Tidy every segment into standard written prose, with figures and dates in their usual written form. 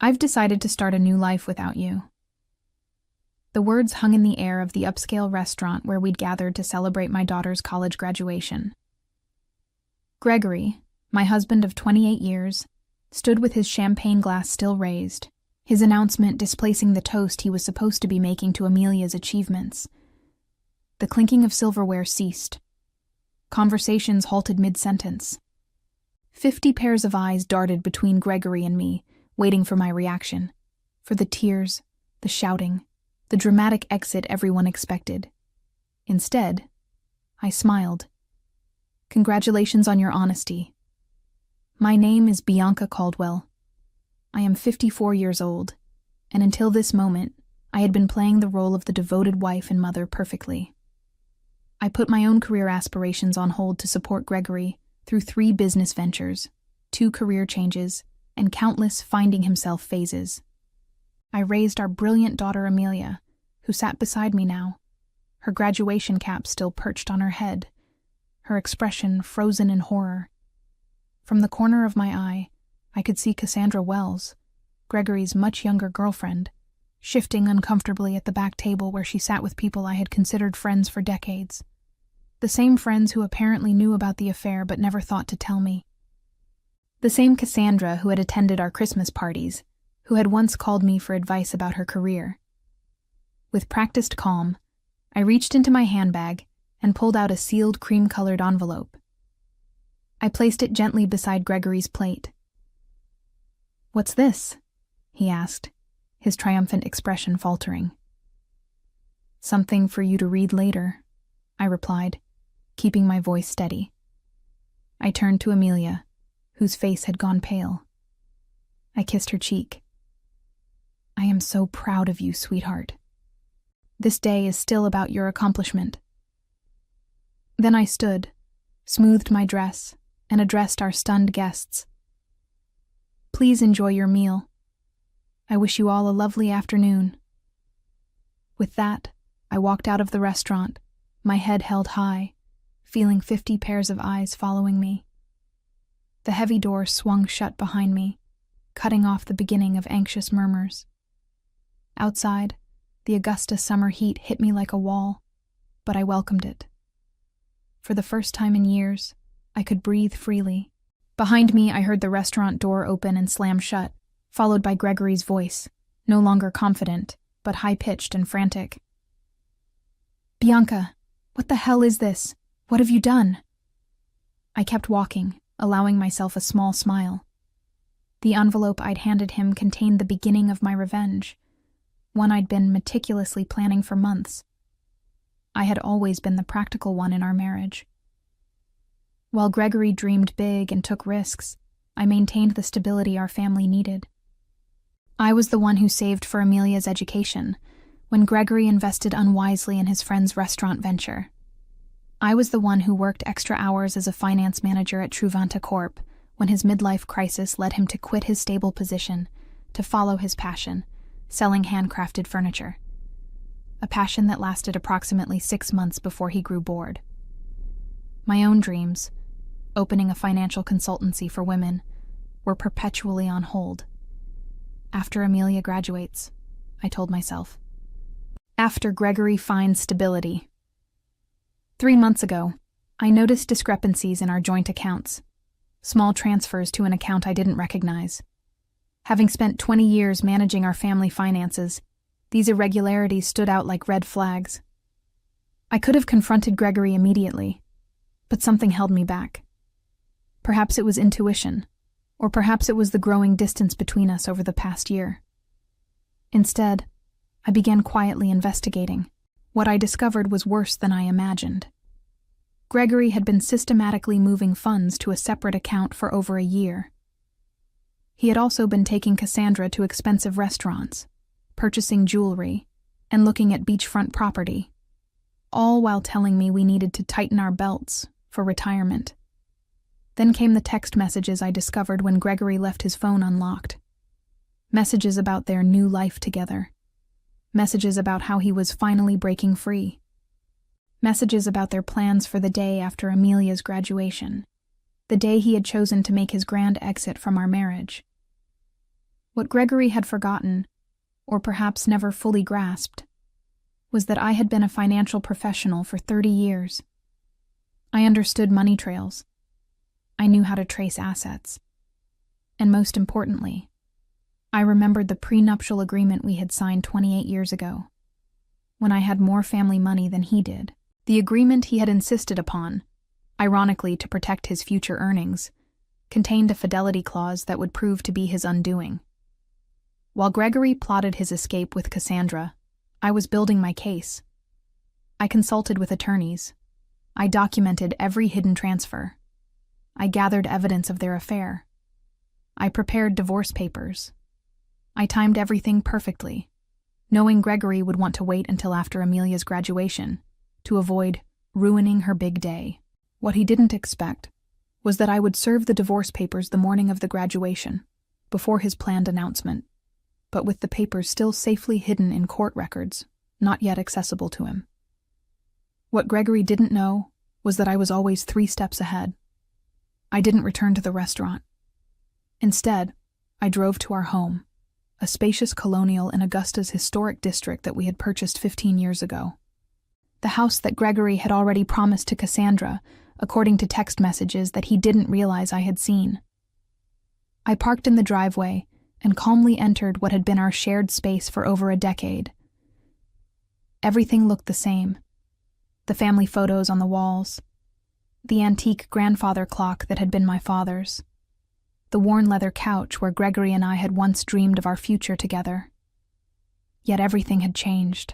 I've decided to start a new life without you. The words hung in the air of the upscale restaurant where we'd gathered to celebrate my daughter's college graduation. Gregory, my husband of 28 years, stood with his champagne glass still raised, his announcement displacing the toast he was supposed to be making to Amelia's achievements. The clinking of silverware ceased. Conversations halted mid-sentence. 50 pairs of eyes darted between Gregory and me, waiting for my reaction, for the tears, the shouting, the dramatic exit everyone expected. Instead, I smiled. Congratulations on your honesty. My name is Bianca Caldwell. I am 54 years old, and until this moment, I had been playing the role of the devoted wife and mother perfectly. I put my own career aspirations on hold to support Gregory through 3 business ventures, 2 career changes, and countless finding himself phases. I raised our brilliant daughter Amelia, who sat beside me now, her graduation cap still perched on her head, her expression frozen in horror. From the corner of my eye, I could see Cassandra Wells, Gregory's much younger girlfriend, shifting uncomfortably at the back table where she sat with people I had considered friends for decades. The same friends who apparently knew about the affair but never thought to tell me. The same Cassandra who had attended our Christmas parties, who had once called me for advice about her career. With practiced calm, I reached into my handbag and pulled out a sealed cream-colored envelope. I placed it gently beside Gregory's plate. "What's this?" he asked, his triumphant expression faltering. "Something for you to read later," I replied, keeping my voice steady. I turned to Amelia, whose face had gone pale. I kissed her cheek. "I am so proud of you, sweetheart. This day is still about your accomplishment." Then I stood, smoothed my dress, and addressed our stunned guests. "Please enjoy your meal. I wish you all a lovely afternoon." With that, I walked out of the restaurant, my head held high, feeling 50 pairs of eyes following me. The heavy door swung shut behind me, cutting off the beginning of anxious murmurs. Outside, the Augusta summer heat hit me like a wall, but I welcomed it. For the first time in years, I could breathe freely. Behind me, I heard the restaurant door open and slam shut, followed by Gregory's voice, no longer confident, but high-pitched and frantic. "Bianca, what the hell is this? What have you done?" I kept walking, allowing myself a small smile. The envelope I'd handed him contained the beginning of my revenge, one I'd been meticulously planning for months. I had always been the practical one in our marriage. While Gregory dreamed big and took risks, I maintained the stability our family needed. I was the one who saved for Amelia's education, when Gregory invested unwisely in his friend's restaurant venture. I was the one who worked extra hours as a finance manager at Truvanta Corp. When his midlife crisis led him to quit his stable position, to follow his passion, selling handcrafted furniture. A passion that lasted approximately 6 months before he grew bored. My own dreams, opening a financial consultancy for women, were perpetually on hold. After Amelia graduates, I told myself. After Gregory finds stability. 3 months ago, I noticed discrepancies in our joint accounts, small transfers to an account I didn't recognize. Having spent 20 years managing our family finances, these irregularities stood out like red flags. I could have confronted Gregory immediately, but something held me back. Perhaps it was intuition, or perhaps it was the growing distance between us over the past year. Instead, I began quietly investigating. What I discovered was worse than I imagined. Gregory had been systematically moving funds to a separate account for over a year. He had also been taking Cassandra to expensive restaurants, purchasing jewelry, and looking at beachfront property, all while telling me we needed to tighten our belts for retirement. Then came the text messages I discovered when Gregory left his phone unlocked. Messages about their new life together. Messages about how he was finally breaking free. Messages about their plans for the day after Amelia's graduation, the day he had chosen to make his grand exit from our marriage. What Gregory had forgotten, or perhaps never fully grasped, was that I had been a financial professional for 30 years. I understood money trails. I knew how to trace assets. And most importantly, I remembered the prenuptial agreement we had signed 28 years ago, when I had more family money than he did. The agreement he had insisted upon, ironically to protect his future earnings, contained a fidelity clause that would prove to be his undoing. While Gregory plotted his escape with Cassandra, I was building my case. I consulted with attorneys. I documented every hidden transfer. I gathered evidence of their affair. I prepared divorce papers. I timed everything perfectly, knowing Gregory would want to wait until after Amelia's graduation to avoid ruining her big day. What he didn't expect was that I would serve the divorce papers the morning of the graduation, before his planned announcement, but with the papers still safely hidden in court records, not yet accessible to him. What Gregory didn't know was that I was always 3 steps ahead. I didn't return to the restaurant. Instead, I drove to our home, a spacious colonial in Augusta's historic district that we had purchased 15 years ago. The house that Gregory had already promised to Cassandra, according to text messages that he didn't realize I had seen. I parked in the driveway and calmly entered what had been our shared space for over a decade. Everything looked the same. The family photos on the walls, the antique grandfather clock that had been my father's, the worn leather couch where Gregory and I had once dreamed of our future together. Yet everything had changed.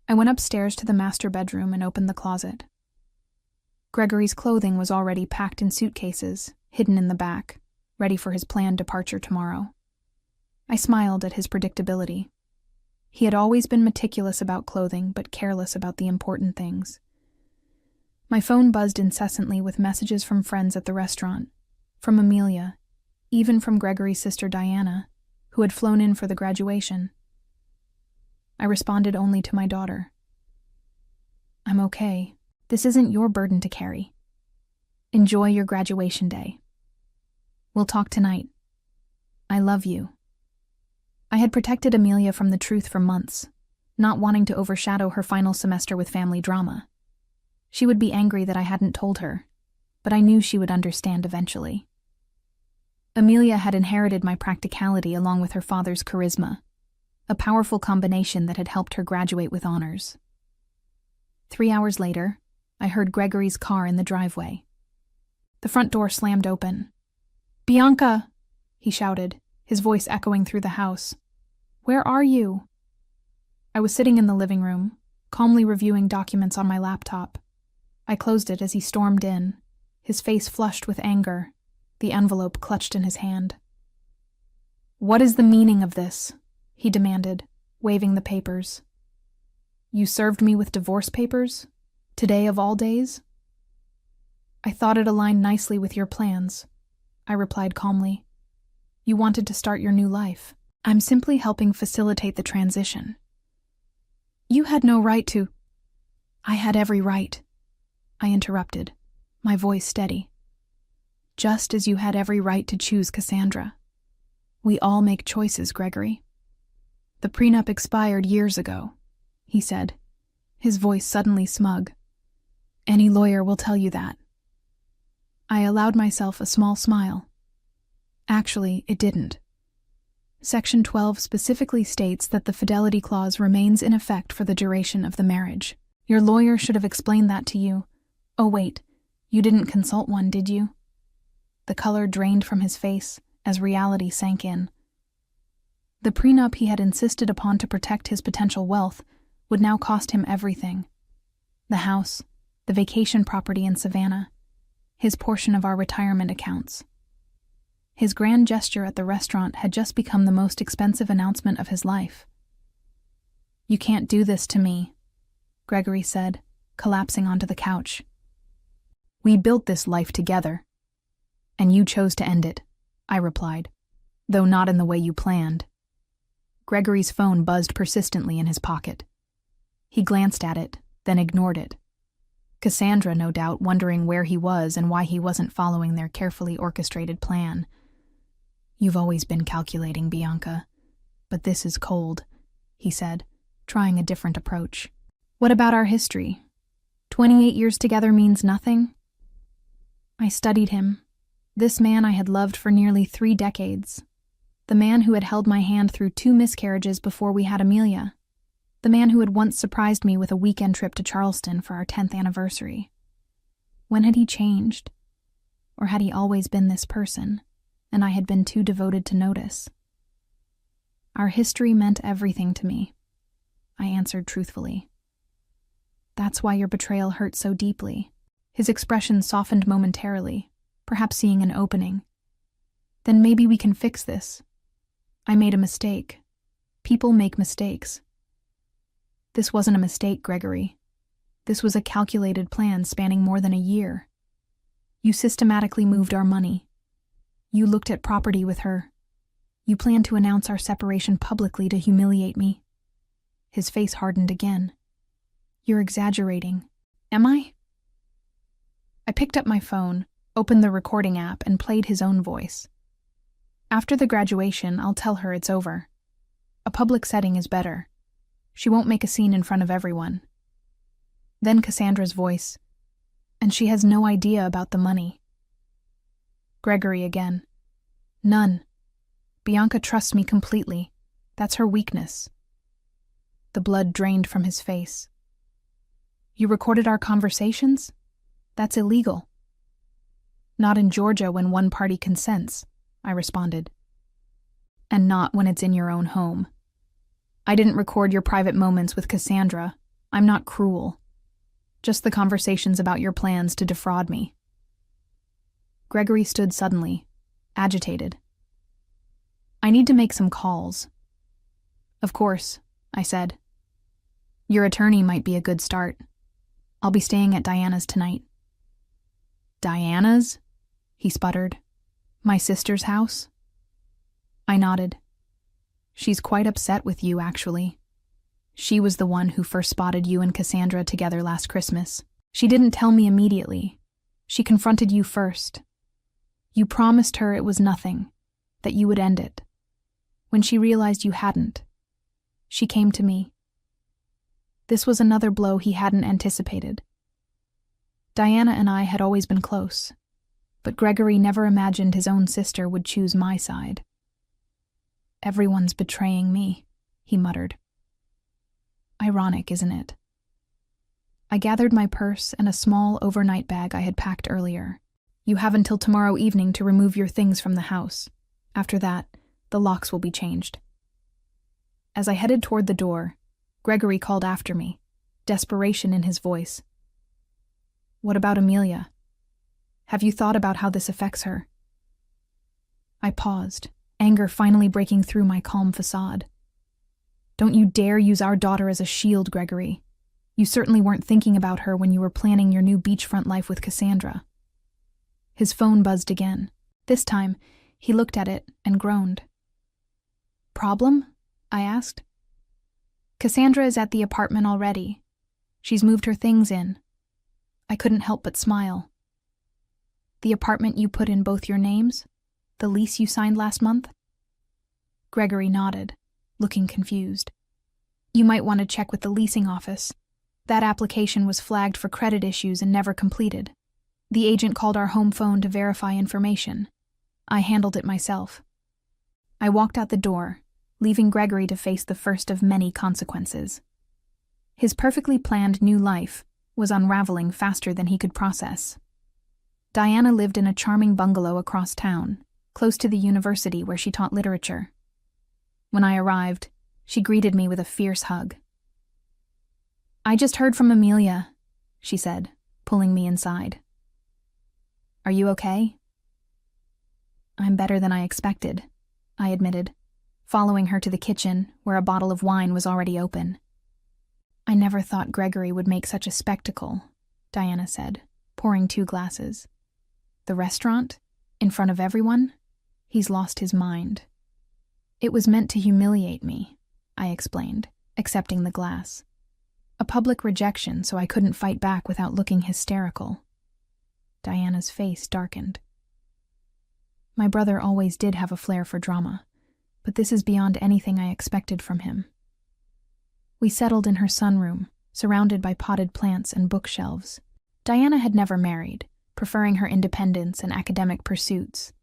I went upstairs to the master bedroom and opened the closet. Gregory's clothing was already packed in suitcases, hidden in the back, ready for his planned departure tomorrow. I smiled at his predictability. He had always been meticulous about clothing, but careless about the important things. My phone buzzed incessantly with messages from friends at the restaurant, from Amelia, even from Gregory's sister Diana, who had flown in for the graduation. I responded only to my daughter. "I'm okay. This isn't your burden to carry. Enjoy your graduation day. We'll talk tonight. I love you." I had protected Amelia from the truth for months, not wanting to overshadow her final semester with family drama. She would be angry that I hadn't told her, but I knew she would understand eventually. Amelia had inherited my practicality along with her father's charisma, a powerful combination that had helped her graduate with honors. 3 hours later, I heard Gregory's car in the driveway. The front door slammed open. "Bianca!" he shouted, his voice echoing through the house. "Where are you?" I was sitting in the living room, calmly reviewing documents on my laptop. I closed it as he stormed in, his face flushed with anger, the envelope clutched in his hand. "What is the meaning of this?" he demanded, waving the papers. "You served me with divorce papers? Today of all days?" "I thought it aligned nicely with your plans," I replied calmly. "You wanted to start your new life. I'm simply helping facilitate the transition." "You had no right to—" "I had every right," I interrupted, my voice steady. "Just as you had every right to choose Cassandra. We all make choices, Gregory." "The prenup expired years ago," he said, his voice suddenly smug. "Any lawyer will tell you that." I allowed myself a small smile. Actually, it didn't. Section 12 specifically states that the fidelity clause remains in effect for the duration of the marriage. Your lawyer should have explained that to you. Oh wait, you didn't consult one, did you? The color drained from his face as reality sank in. The prenup he had insisted upon to protect his potential wealth would now cost him everything. The house, the vacation property in Savannah, his portion of our retirement accounts. His grand gesture at the restaurant had just become the most expensive announcement of his life. "You can't do this to me," Gregory said, collapsing onto the couch. "We built this life together, and you chose to end it," I replied, "though not in the way you planned." Gregory's phone buzzed persistently in his pocket. He glanced at it, then ignored it. Cassandra, no doubt, wondering where he was and why he wasn't following their carefully orchestrated plan. You've always been calculating, Bianca. But this is cold, he said, trying a different approach. What about our history? 28 years together means nothing? I studied him. This man I had loved for nearly 3 decades. The man who had held my hand through 2 miscarriages before we had Amelia. The man who had once surprised me with a weekend trip to Charleston for our 10th anniversary. When had he changed? Or had he always been this person, and I had been too devoted to notice? Our history meant everything to me, I answered truthfully. That's why your betrayal hurt so deeply. His expression softened momentarily, perhaps seeing an opening. Then maybe we can fix this. I made a mistake. People make mistakes. This wasn't a mistake, Gregory. This was a calculated plan spanning more than a year. You systematically moved our money. You looked at property with her. You planned to announce our separation publicly to humiliate me. His face hardened again. You're exaggerating. Am I? I picked up my phone, opened the recording app, and played his own voice. After the graduation, I'll tell her it's over. A public setting is better. She won't make a scene in front of everyone. Then Cassandra's voice. And she has no idea about the money. Gregory again. None. Bianca trusts me completely. That's her weakness. The blood drained from his face. You recorded our conversations? That's illegal. Not in Georgia when one party consents, I responded. And not when it's in your own home. I didn't record your private moments with Cassandra. I'm not cruel. Just the conversations about your plans to defraud me. Gregory stood suddenly, agitated. I need to make some calls. Of course, I said. Your attorney might be a good start. I'll be staying at Diana's tonight. Diana's? He sputtered. My sister's house? I nodded. She's quite upset with you, actually. She was the one who first spotted you and Cassandra together last Christmas. She didn't tell me immediately. She confronted you first. You promised her it was nothing, that you would end it. When she realized you hadn't, she came to me. This was another blow he hadn't anticipated. Diana and I had always been close, but Gregory never imagined his own sister would choose my side. Everyone's betraying me, he muttered. Ironic, isn't it? I gathered my purse and a small overnight bag I had packed earlier. You have until tomorrow evening to remove your things from the house. After that, the locks will be changed. As I headed toward the door, Gregory called after me, desperation in his voice. What about Amelia? Have you thought about how this affects her? I paused, anger finally breaking through my calm facade. Don't you dare use our daughter as a shield, Gregory. You certainly weren't thinking about her when you were planning your new beachfront life with Cassandra. His phone buzzed again. This time, he looked at it and groaned. Problem? I asked. Cassandra is at the apartment already. She's moved her things in. I couldn't help but smile. The apartment you put in both your names? The lease you signed last month? Gregory nodded, looking confused. You might want to check with the leasing office. That application was flagged for credit issues and never completed. The agent called our home phone to verify information. I handled it myself. I walked out the door, leaving Gregory to face the first of many consequences. His perfectly planned new life was unraveling faster than he could process. Diana lived in a charming bungalow across town, close to the university where she taught literature. When I arrived, she greeted me with a fierce hug. I just heard from Amelia, she said, pulling me inside. Are you okay? I'm better than I expected, I admitted, following her to the kitchen where a bottle of wine was already open. I never thought Gregory would make such a spectacle, Diana said, pouring 2 glasses. The restaurant? In front of everyone? He's lost his mind. It was meant to humiliate me, I explained, accepting the glass. A public rejection so I couldn't fight back without looking hysterical. Diana's face darkened. My brother always did have a flair for drama, but this is beyond anything I expected from him. We settled in her sunroom, surrounded by potted plants and bookshelves. Diana had never married, preferring her independence and academic pursuits.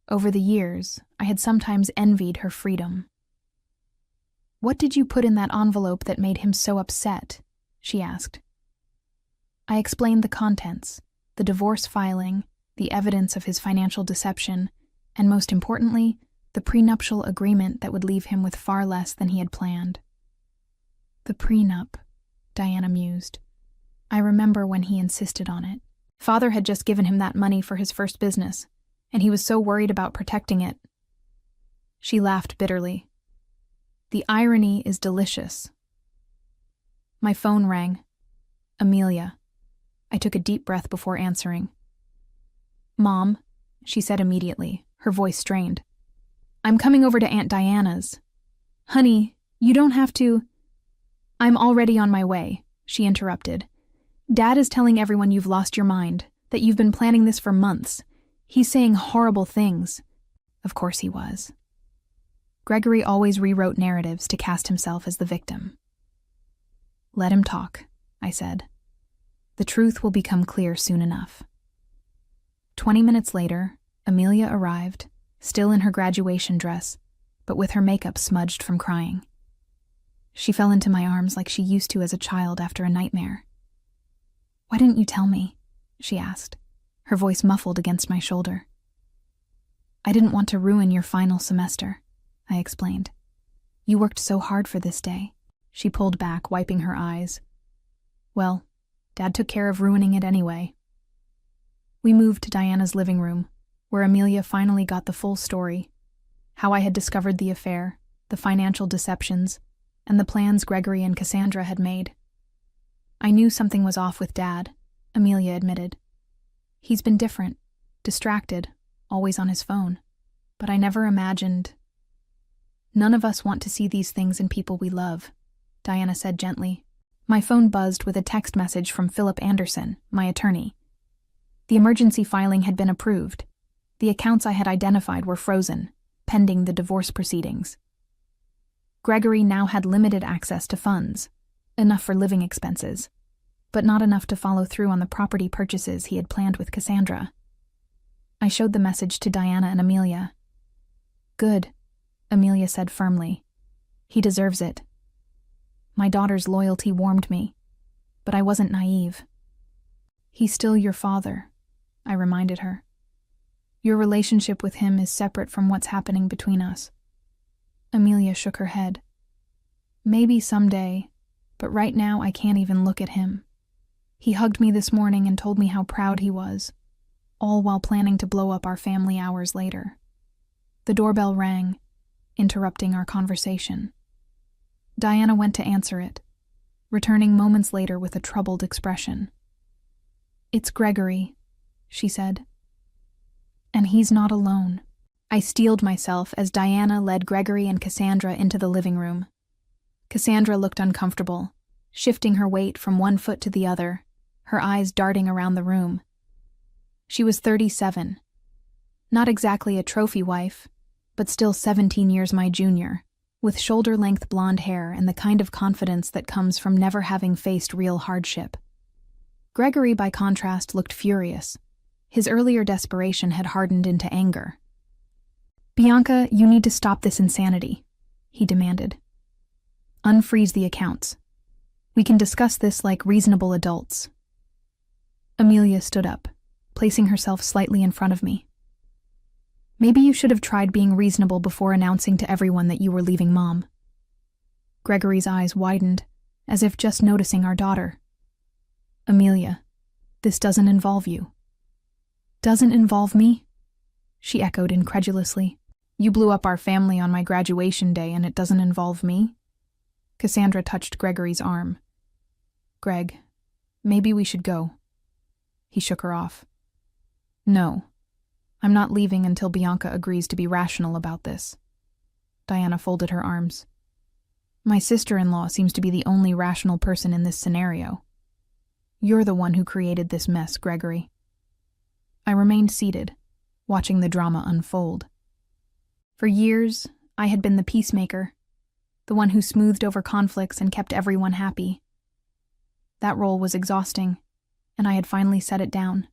Over the years, I had sometimes envied her freedom. "What did you put in that envelope that made him so upset?" she asked. I explained the contents, the divorce filing, the evidence of his financial deception, and most importantly, the prenuptial agreement that would leave him with far less than he had planned. "The prenup," Diana mused. "I remember when he insisted on it. Father had just given him that money for his first business, and he was so worried about protecting it." She laughed bitterly. "The irony is delicious." My phone rang. Amelia. I took a deep breath before answering. "Mom," she said immediately, her voice strained. "I'm coming over to Aunt Diana's." "Honey, you don't have to—" "I'm already on my way," she interrupted. "Dad is telling everyone you've lost your mind, that you've been planning this for months. He's saying horrible things." Of course he was. Gregory always rewrote narratives to cast himself as the victim. "Let him talk," I said. "The truth will become clear soon enough." 20 minutes later, Amelia arrived, still in her graduation dress, but with her makeup smudged from crying. She fell into my arms like she used to as a child after a nightmare. "Why didn't you tell me?" she asked, her voice muffled against my shoulder. "I didn't want to ruin your final semester," I explained. "You worked so hard for this day." She pulled back, wiping her eyes. "Well, Dad took care of ruining it anyway." We moved to Diana's living room, where Amelia finally got the full story: how I had discovered the affair, the financial deceptions, and the plans Gregory and Cassandra had made. "I knew something was off with Dad," Amelia admitted. "He's been different, distracted, always on his phone. But I never imagined—" "None of us want to see these things in people we love," Diana said gently. My phone buzzed with a text message from Philip Anderson, my attorney. The emergency filing had been approved. The accounts I had identified were frozen, pending the divorce proceedings. Gregory now had limited access to funds, enough for living expenses, but not enough to follow through on the property purchases he had planned with Cassandra. I showed the message to Diana and Amelia. "Good," Amelia said firmly. "He deserves it." My daughter's loyalty warmed me, but I wasn't naive. "He's still your father," I reminded her. "Your relationship with him is separate from what's happening between us." Amelia shook her head. "Maybe someday, but right now I can't even look at him. He hugged me this morning and told me how proud he was, all while planning to blow up our family hours later." The doorbell rang, interrupting our conversation. Diana went to answer it, returning moments later with a troubled expression. "It's Gregory," she said. "And he's not alone." I steeled myself as Diana led Gregory and Cassandra into the living room. Cassandra looked uncomfortable, shifting her weight from one foot to the other, her eyes darting around the room. She was 37. Not exactly a trophy wife, but still 17 years my junior, with shoulder-length blonde hair and the kind of confidence that comes from never having faced real hardship. Gregory, by contrast, looked furious. His earlier desperation had hardened into anger. "Bianca, you need to stop this insanity," he demanded. "Unfreeze the accounts. We can discuss this like reasonable adults." Amelia stood up, placing herself slightly in front of me. "Maybe you should have tried being reasonable before announcing to everyone that you were leaving Mom." Gregory's eyes widened, as if just noticing our daughter. "Amelia, this doesn't involve you." "Doesn't involve me?" she echoed incredulously. "You blew up our family on my graduation day and it doesn't involve me?" Cassandra touched Gregory's arm. "Greg, maybe we should go." He shook her off. "No, I'm not leaving until Bianca agrees to be rational about this." Diana folded her arms. "My sister-in-law seems to be the only rational person in this scenario. You're the one who created this mess, Gregory." I remained seated, watching the drama unfold. For years, I had been the peacemaker, the one who smoothed over conflicts and kept everyone happy. That role was exhausting, and I had finally set it down.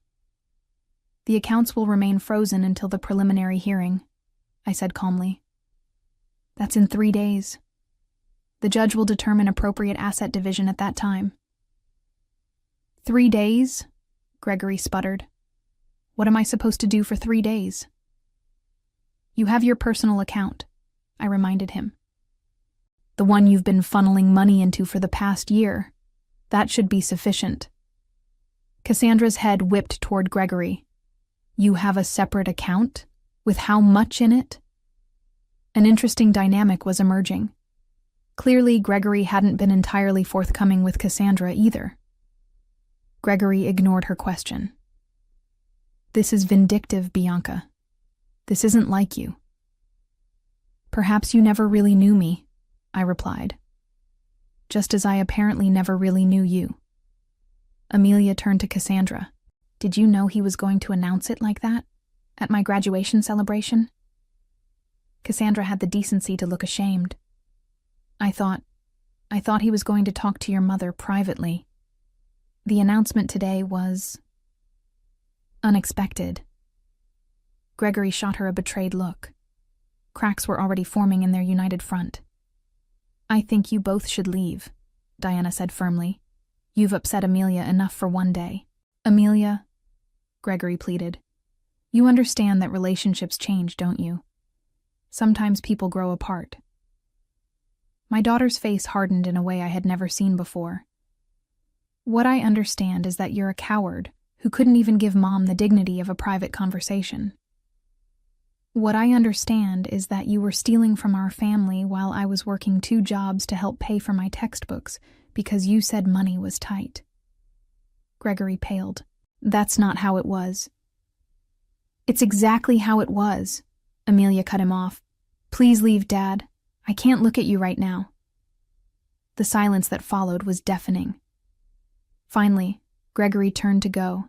The accounts will remain frozen until the preliminary hearing, I said calmly. That's in 3 days. The judge will determine appropriate asset division at that time. 3 days? Gregory sputtered. What am I supposed to do for 3 days? You have your personal account, I reminded him. The one you've been funneling money into for the past year. That should be sufficient. Cassandra's head whipped toward Gregory. You have a separate account? With how much in it? An interesting dynamic was emerging. Clearly, Gregory hadn't been entirely forthcoming with Cassandra either. Gregory ignored her question. This is vindictive, Bianca. This isn't like you. Perhaps you never really knew me, I replied. Just as I apparently never really knew you. Amelia turned to Cassandra. Did you know he was going to announce it like that? At my graduation celebration? Cassandra had the decency to look ashamed. I thought he was going to talk to your mother privately. The announcement today was unexpected. Gregory shot her a betrayed look. Cracks were already forming in their united front. I think you both should leave, Diana said firmly. You've upset Amelia enough for one day. Amelia, Gregory pleaded. You understand that relationships change, don't you? Sometimes people grow apart. My daughter's face hardened in a way I had never seen before. What I understand is that you're a coward who couldn't even give Mom the dignity of a private conversation. What I understand is that you were stealing from our family while I was working 2 jobs to help pay for my textbooks because you said money was tight. Gregory paled. That's not how it was. It's exactly how it was. Amelia cut him off. Please leave, Dad. I can't look at you right now. The silence that followed was deafening. Finally, Gregory turned to go,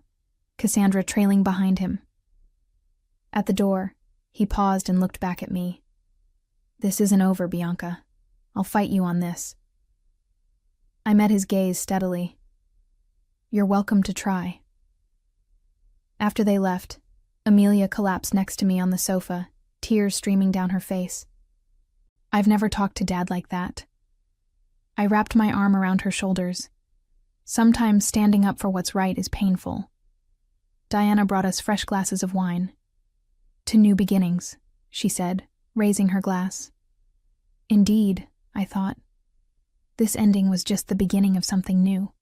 Cassandra trailing behind him. At the door, he paused and looked back at me. This isn't over, Bianca. I'll fight you on this. I met his gaze steadily. You're welcome to try. After they left, Amelia collapsed next to me on the sofa, tears streaming down her face. I've never talked to Dad like that. I wrapped my arm around her shoulders. Sometimes standing up for what's right is painful. Diana brought us fresh glasses of wine. To new beginnings, she said, raising her glass. Indeed, I thought. This ending was just the beginning of something new.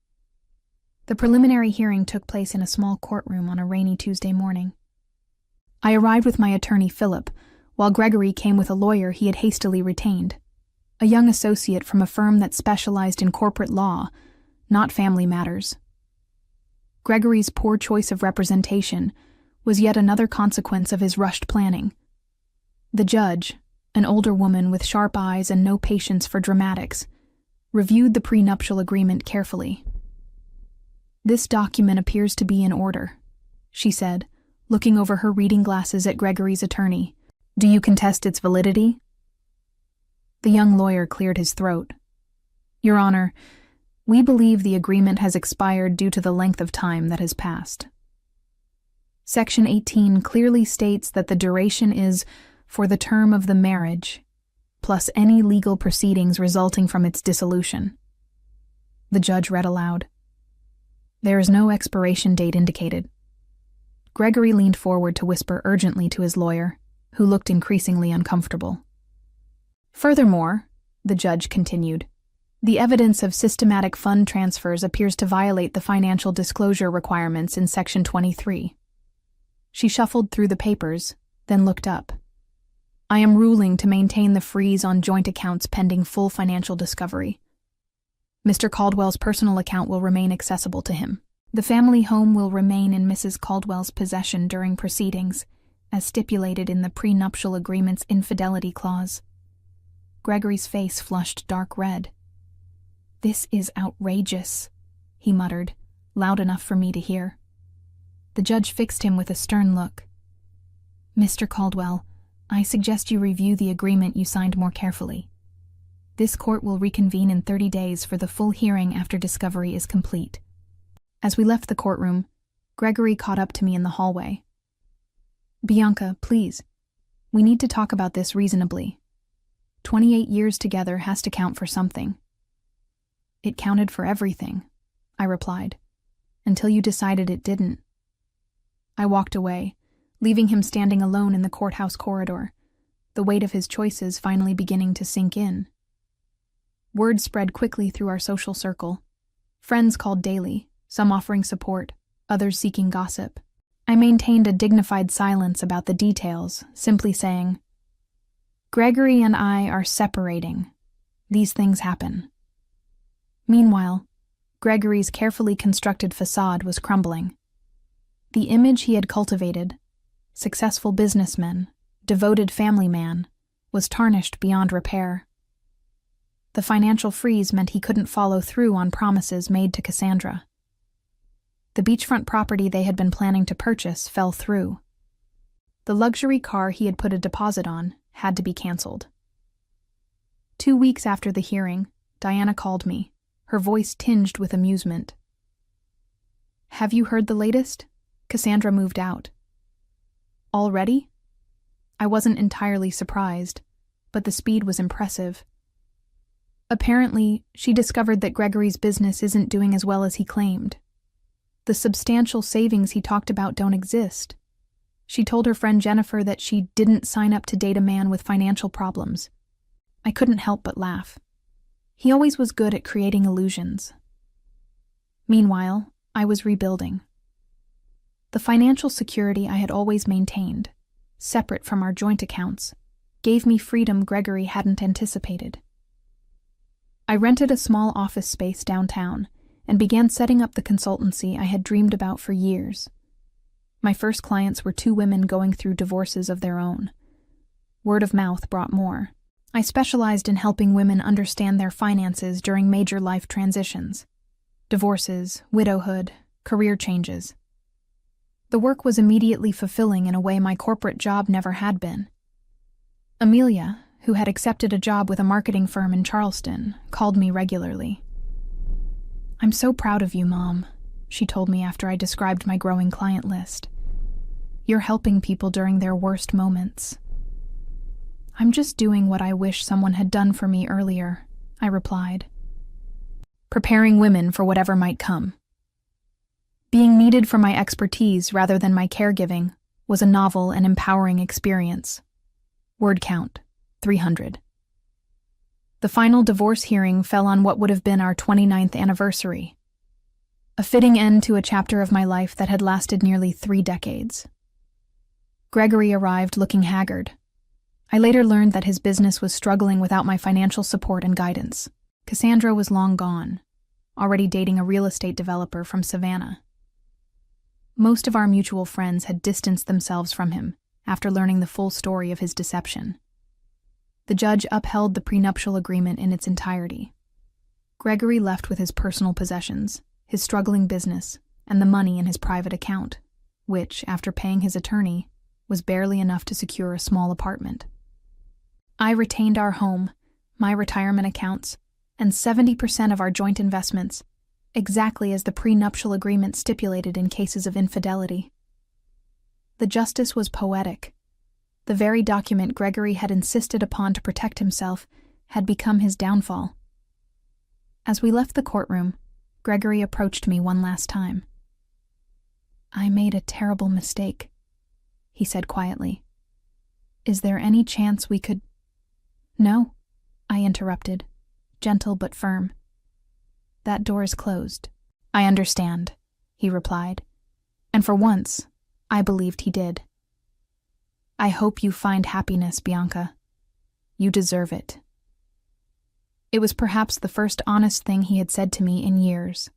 The preliminary hearing took place in a small courtroom on a rainy Tuesday morning. I arrived with my attorney, Philip, while Gregory came with a lawyer he had hastily retained, a young associate from a firm that specialized in corporate law, not family matters. Gregory's poor choice of representation was yet another consequence of his rushed planning. The judge, an older woman with sharp eyes and no patience for dramatics, reviewed the prenuptial agreement carefully. This document appears to be in order, she said, looking over her reading glasses at Gregory's attorney. Do you contest its validity? The young lawyer cleared his throat. Your Honor, we believe the agreement has expired due to the length of time that has passed. Section 18 clearly states that the duration is for the term of the marriage, plus any legal proceedings resulting from its dissolution. The judge read aloud. There is no expiration date indicated. Gregory leaned forward to whisper urgently to his lawyer, who looked increasingly uncomfortable. Furthermore, the judge continued, the evidence of systematic fund transfers appears to violate the financial disclosure requirements in Section 23. She shuffled through the papers, then looked up. I am ruling to maintain the freeze on joint accounts pending full financial discovery. Mr. Caldwell's personal account will remain accessible to him. The family home will remain in Mrs. Caldwell's possession during proceedings, as stipulated in the prenuptial agreement's infidelity clause. Gregory's face flushed dark red. This is outrageous, he muttered, loud enough for me to hear. The judge fixed him with a stern look. Mr. Caldwell, I suggest you review the agreement you signed more carefully. This court will reconvene in 30 days for the full hearing after discovery is complete. As we left the courtroom, Gregory caught up to me in the hallway. Bianca, please. We need to talk about this reasonably. 28 years together has to count for something. It counted for everything, I replied, until you decided it didn't. I walked away, leaving him standing alone in the courthouse corridor, the weight of his choices finally beginning to sink in. Word spread quickly through our social circle. Friends called daily, some offering support, others seeking gossip. I maintained a dignified silence about the details, simply saying, Gregory and I are separating. These things happen. Meanwhile, Gregory's carefully constructed facade was crumbling. The image he had cultivated, successful businessman, devoted family man, was tarnished beyond repair. The financial freeze meant he couldn't follow through on promises made to Cassandra. The beachfront property they had been planning to purchase fell through. The luxury car he had put a deposit on had to be canceled. 2 weeks after the hearing, Diana called me, her voice tinged with amusement. Have you heard the latest? Cassandra moved out. Already? I wasn't entirely surprised, but the speed was impressive. Apparently, she discovered that Gregory's business isn't doing as well as he claimed. The substantial savings he talked about don't exist. She told her friend Jennifer that she didn't sign up to date a man with financial problems. I couldn't help but laugh. He always was good at creating illusions. Meanwhile, I was rebuilding. The financial security I had always maintained, separate from our joint accounts, gave me freedom Gregory hadn't anticipated. I rented a small office space downtown and began setting up the consultancy I had dreamed about for years. My first clients were 2 women going through divorces of their own. Word of mouth brought more. I specialized in helping women understand their finances during major life transitions: divorces, widowhood, career changes. The work was immediately fulfilling in a way my corporate job never had been. Amelia, who had accepted a job with a marketing firm in Charleston, called me regularly. I'm so proud of you, Mom, she told me after I described my growing client list. You're helping people during their worst moments. I'm just doing what I wish someone had done for me earlier, I replied. Preparing women for whatever might come. Being needed for my expertise rather than my caregiving was a novel and empowering experience. Word count, 300. The final divorce hearing fell on what would have been our 29th anniversary. A fitting end to a chapter of my life that had lasted nearly 3 decades. Gregory arrived looking haggard. I later learned that his business was struggling without my financial support and guidance. Cassandra was long gone, already dating a real estate developer from Savannah. Most of our mutual friends had distanced themselves from him after learning the full story of his deception. The judge upheld the prenuptial agreement in its entirety. Gregory left with his personal possessions, his struggling business, and the money in his private account, which, after paying his attorney, was barely enough to secure a small apartment. I retained our home, my retirement accounts, and 70% of our joint investments, exactly as the prenuptial agreement stipulated in cases of infidelity. The justice was poetic. The very document Gregory had insisted upon to protect himself had become his downfall. As we left the courtroom, Gregory approached me one last time. I made a terrible mistake, he said quietly. Is there any chance we could— No, I interrupted, gentle but firm. That door is closed. I understand, he replied, and for once, I believed he did. I hope you find happiness, Bianca. You deserve it. It was perhaps the first honest thing he had said to me in years.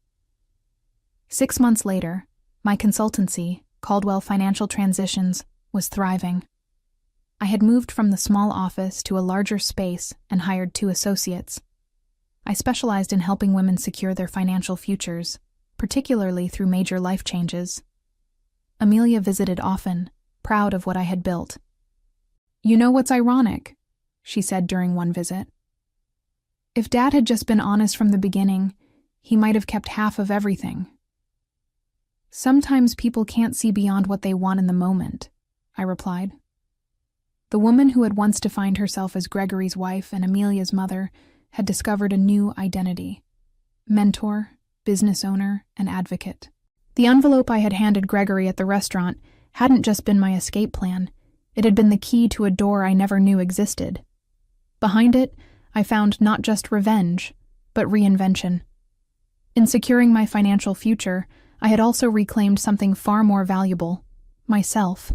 6 months later, my consultancy, Caldwell Financial Transitions, was thriving. I had moved from the small office to a larger space and hired 2 associates. I specialized in helping women secure their financial futures, particularly through major life changes. Amelia visited often, proud of what I had built. "You know what's ironic?" she said during one visit. "If Dad had just been honest from the beginning, he might have kept half of everything." "Sometimes people can't see beyond what they want in the moment," I replied. The woman who had once defined herself as Gregory's wife and Amelia's mother had discovered a new identity: mentor, business owner, and advocate. The envelope I had handed Gregory at the restaurant hadn't just been my escape plan, it had been the key to a door I never knew existed. Behind it, I found not just revenge, but reinvention. In securing my financial future, I had also reclaimed something far more valuable: myself.